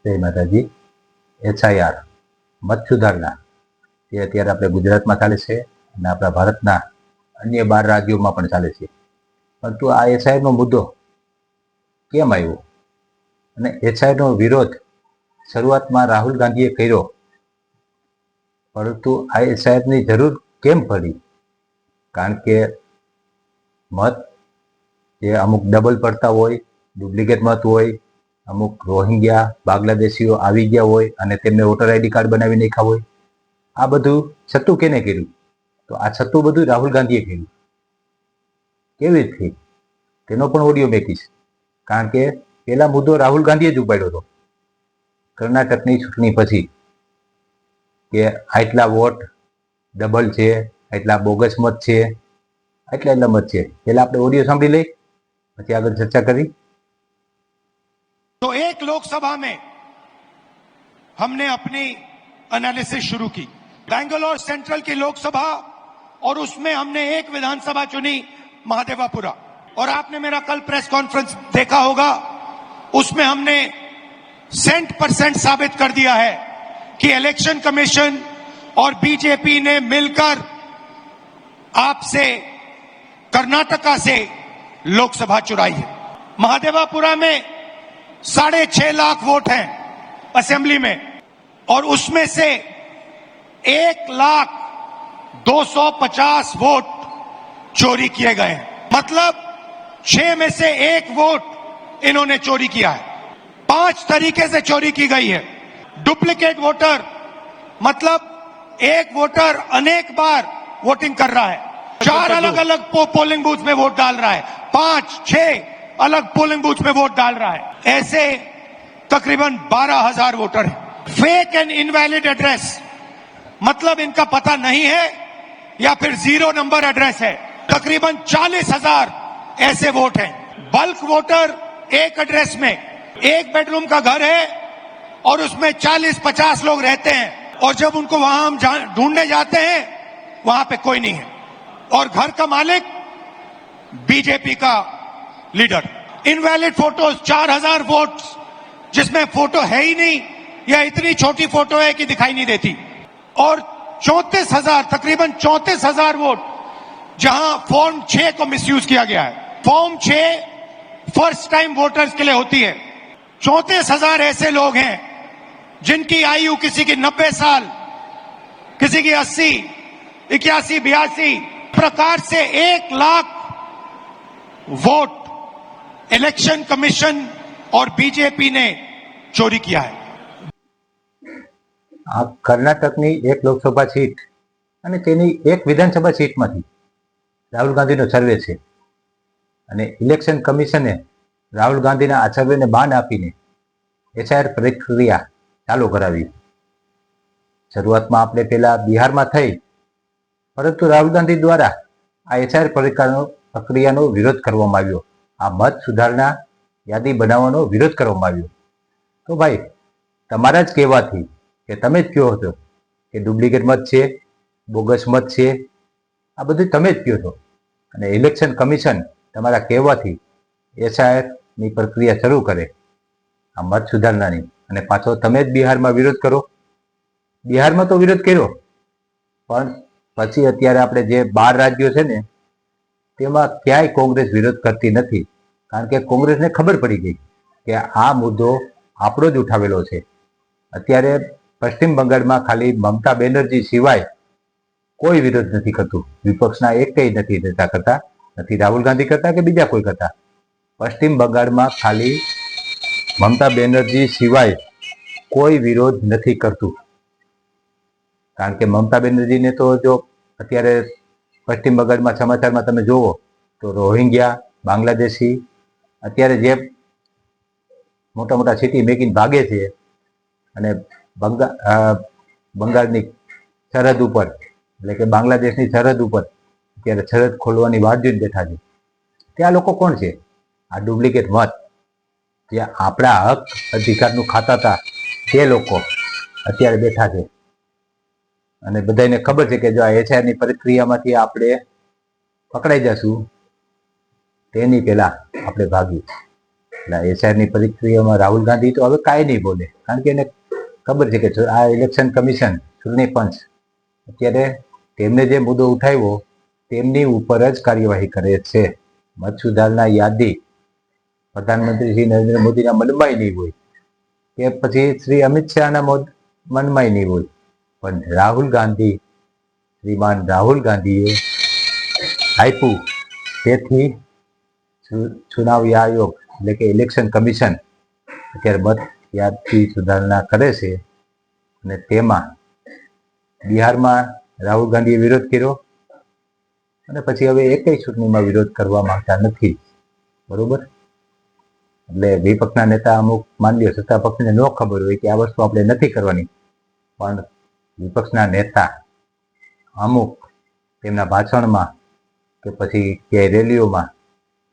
જય માતાજી. એચઆઈઆર મત સુધારણા તે અત્યારે આપણે ગુજરાતમાં ચાલે છે અને આપણા ભારતના અન્ય 12 રાજ્યોમાં પણ ચાલે છે. પરંતુ આ એચઆઈઆરનો મુદ્દો કેમ આવ્યો અને એચઆઈઆરનો વિરોધ શરૂઆતમાં રાહુલ ગાંધીએ કર્યો, પરંતુ આ એચઆઈઆરની જરૂર કેમ પડી? કારણ કે મત જે અમુક ડબલ પડતા હોય, ડુપ્લિકેટ મત હોય, અમુક રોહિંગ્યા બાંગ્લાદેશીઓ આવી ગયા હોય અને તેમને વોટર આઈડી કાર્ડ બનાવી નાખ્યા હોય. આ બધું છતું કેને કર્યું? તો આ છતું બધું રાહુલ ગાંધીએ કર્યું. કેવી રીતે? તેનો પણ ઓડિયો મેકીશ. કારણ કે પેલા મુદ્દો રાહુલ ગાંધીએ જ ઉપાડ્યો હતો કર્ણાટકની ચૂંટણી પછી, કે આટલા વોટ ડબલ છે, આટલા બોગસ મત છે, આટલા મત છે. પેલા આપણે ઓડિયો સાંભળી લઈ, પછી આગળ ચર્ચા કરી. तो एक लोकसभा में हमने अपनी एनालिसिस शुरू की, बेंगलोर सेंट्रल की लोकसभा, और उसमें हमने एक विधानसभा चुनी महादेवापुरा। और आपने मेरा कल प्रेस कॉन्फ्रेंस देखा होगा, उसमें हमने 100% साबित कर दिया है कि इलेक्शन कमीशन और बीजेपी ने मिलकर आपसे कर्नाटका से लोकसभा चुराई है। महादेवापुरा में 6.5 लाख वोट हैं असेंबली में, और उसमें से 1,250,000 वोट चोरी किए गए हैं। मतलब 6 में से 1 वोट इन्होंने चोरी किया है। 5 तरीके से चोरी की गई है। डुप्लीकेट वोटर, मतलब एक वोटर अनेक बार वोटिंग कर रहा है, 4 अलग अलग पोलिंग बूथ में वोट डाल रहा है, 5-6 अलग पोलिंग बूथ में वोट डाल रहा है। ऐसे तकरीबन 12,000 वोटर हैं। फेक एंड इनवैलिड एड्रेस, मतलब इनका पता नहीं है या फिर 0 नंबर एड्रेस है। तकरीबन 40,000 ऐसे वोट हैं। बल्क वोटर, एक एड्रेस में 1 बेडरूम का घर है और उसमें 40-50 लोग रहते हैं, और जब उनको वहां हम ढूंढने जाते हैं वहां पे कोई नहीं है, और घर का मालिक बीजेपी का लीडर। इनवैलिड फोटोज 4,000 वोट जिसमें फोटो है ही नहीं, या इतनी छोटी फोटो है कि दिखाई नहीं देती। और 34,000, तकरीबन 34,000 वोट जहां फॉर्म 6 को मिसयूज किया गया है। फॉर्म 6 फर्स्ट टाइम वोटर्स के लिए होती है। 34,000 ऐसे लोग हैं जिनकी आयु किसी की 90 साल, किसी की 80, 81, 82 प्रकार से 1 लाख वोट इलेक्शन कमीशन और बीजेपी ने चोरी किया है। આ કર્ણાટકની એક લોકસભા સીટ અને તેની એક વિધાનસભા સીટમાંથી રાહુલ ગાંધીનો સર્વે છે, અને ઇલેક્શન કમિશને રાહુલ ગાંધીના આ સર્વેને બાન આપીને એચઆઈઆર પ્રક્રિયા ચાલુ કરાવી. શરૂઆતમાં આપણે પહેલા બિહારમાં થઈ, પરંતુ રાહુલ ગાંધી દ્વારા આ એચઆઈઆર પ્રક્રિયાનો વિરોધ કરવામાં આવ્યો. આ મત સુધારણા યાદી બનાવવાનો વિરોધ કરવામાં આવ્યો. તો ભાઈ, તમારા જ કહેવાથી, કે તમે જ કહો છો કે ડુપ્લિકેટ મત છે, બોગસ મત છે, આ બધું તમે જ કહો છો, અને ઇલેક્શન કમિશન તમારા કહેવાથી એચઆઈઆરની પ્રક્રિયા શરૂ કરે આ મત સુધારણાની, અને પાછો તમે જ બિહારમાં વિરોધ કરો. બિહારમાં તો વિરોધ કર્યો, પણ પછી અત્યારે આપણે જે 12 રાજ્યો છે ને, તેમાં ક્યાંય કોંગ્રેસ વિરોધ કરતી નથી. કારણ કે કોંગ્રેસને ખબર પડી ગઈ કે આ મુદ્દો આપણો જ ઉઠાવેલો છે. અત્યારે પશ્ચિમ બંગાળમાં ખાલી મમતા બેનર્જી સિવાય કોઈ વિરોધ નથી કરતું. વિપક્ષના એકેય નથી નેતા કરતા, નથી રાહુલ ગાંધી કરતા કે બીજા કોઈ કરતા. પશ્ચિમ બંગાળમાં ખાલી મમતા બેનર્જી સિવાય કોઈ વિરોધ નથી કરતું. કારણ કે મમતા બેનર્જીને તો જો અત્યારે પશ્ચિમ બંગાળમાં સમાચારમાં તમે જુઓ તો રોહિંગ્યા બાંગ્લાદેશી અત્યારે જે મોટા મોટા સિટી મેકીને ભાગે છે, અને બંગાળની સરહદ ઉપર, એટલે કે બાંગ્લાદેશની સરહદ ઉપર અત્યારે સરહદ ખોલવાની વાત જોઈને બેઠા છે. ત્યાં લોકો કોણ છે? આ ડુપ્લિકેટ મત જે આપણા હક અધિકારનું ખાતા હતા તે લોકો અત્યારે બેઠા છે. અને બધાને ખબર છે કે જો આ એચઆઈઆરની પ્રક્રિયામાંથી આપણે પકડાઈ જશું તેની પહેલા આપણે ભાગ્યું. એટલે એસઆઈઆરની પ્રક્રિયામાં રાહુલ ગાંધી તો હવે કાંઈ નહીં બોલે, કારણ કે એને ખબર છે કે આ ઇલેક્શન કમિશન, ચૂંટણી પંચ અત્યારે તેમને જે મુદ્દો ઉઠાવ્યો તેમની ઉપર જ કાર્યવાહી કરે છે. મત સુધારણા યાદી પ્રધાનમંત્રી શ્રી નરેન્દ્ર મોદીના મનમાંય નહીં હોય કે પછી શ્રી અમિત શાહના મનમાંય નહીં હોય, પણ શ્રીમાન રાહુલ ગાંધીએ આપ્યું, તેથી ચુનાવ આયોગ એટલે કે ઇલેક્શન કમિશન અત્યારે મત યાદી સુધારણા કરે છે. અને તેમાં બિહારમાં રાહુલ ગાંધીએ વિરોધ કર્યો અને પછી હવે એકેય ચૂંટણીમાં વિરોધ કરવા માંગતા નથી. બરોબર, એટલે વિપક્ષના નેતા અમુક માની લો સત્તા પક્ષને ન ખબર હોય કે આ વસ્તુ આપણે નથી કરવાની, પણ વિપક્ષના નેતા અમુક તેમના ભાષણમાં કે પછી ક્યાંય રેલીઓમાં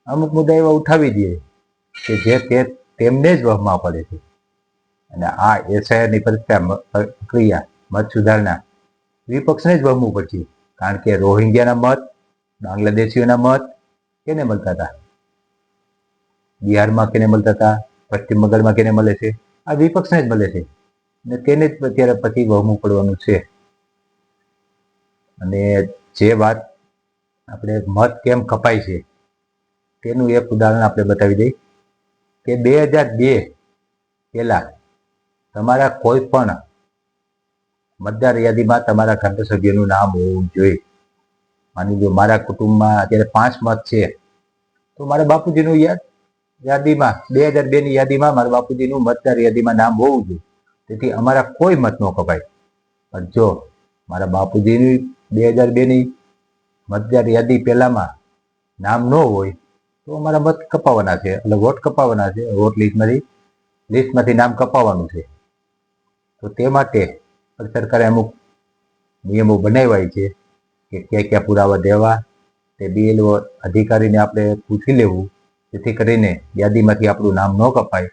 અમુક મુદ્દા એવા ઉઠાવી દે કે જે તેમને જ વહમાં પડે છે. અને આ એસઆઈઆરની પ્રક્રિયા મત સુધારણા વિપક્ષને જ વહમવું પડશે, કારણ કે રોહિંગ્યાના મત, બાંગ્લાદેશીઓના મત કેને મળતા હતા, બિહારમાં કેને મળતા હતા, પશ્ચિમ બંગાળમાં કેને મળે છે, આ વિપક્ષને જ મળે છે. અને તેને જ અત્યારે પછી વહમવું પડવાનું છે. અને જે વાત આપણે મત કેમ કપાય છે તેનું એક ઉદાહરણ આપણે બતાવી દઈએ કે 2002 પહેલા તમારા કોઈ પણ મતદાર યાદીમાં તમારા ઘરના સભ્યનું નામ હોવું જોઈએ. માની લો મારા કુટુંબમાં અત્યારે 5 મત છે, તો મારા બાપુજીનું યાદીમાં 2002ની યાદીમાં મારા બાપુજીનું મતદાર યાદીમાં નામ હોવું જોઈએ, તેથી અમારા કોઈ મત ન કપાય. પણ જો મારા બાપુજીની 2002ની મતદાર યાદી પહેલામાં નામ ન હોય તો અમારા મત કપાવવાના છે, એટલે વોટ કપાવવાના છે, વોટ લિસ્ટમાંથી નામ કપાવવાનું છે. તો તે માટે સરકારે અમુક નિયમો બનાવ્યા છે કે ક્યાં ક્યાં પુરાવા દેવા, તે BLO અધિકારીને આપણે પૂછી લેવું, જેથી કરીને યાદીમાંથી આપણું નામ ન કપાય.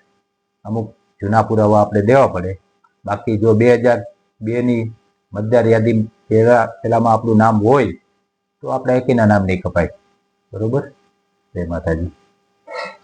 અમુક જૂના પુરાવા આપણે દેવા પડે. બાકી જો 2002ની મતદાર યાદી પહેલામાં આપણું નામ હોય તો આપણે એકેયના નામ નહીં કપાય. બરોબર, જય માતાજી.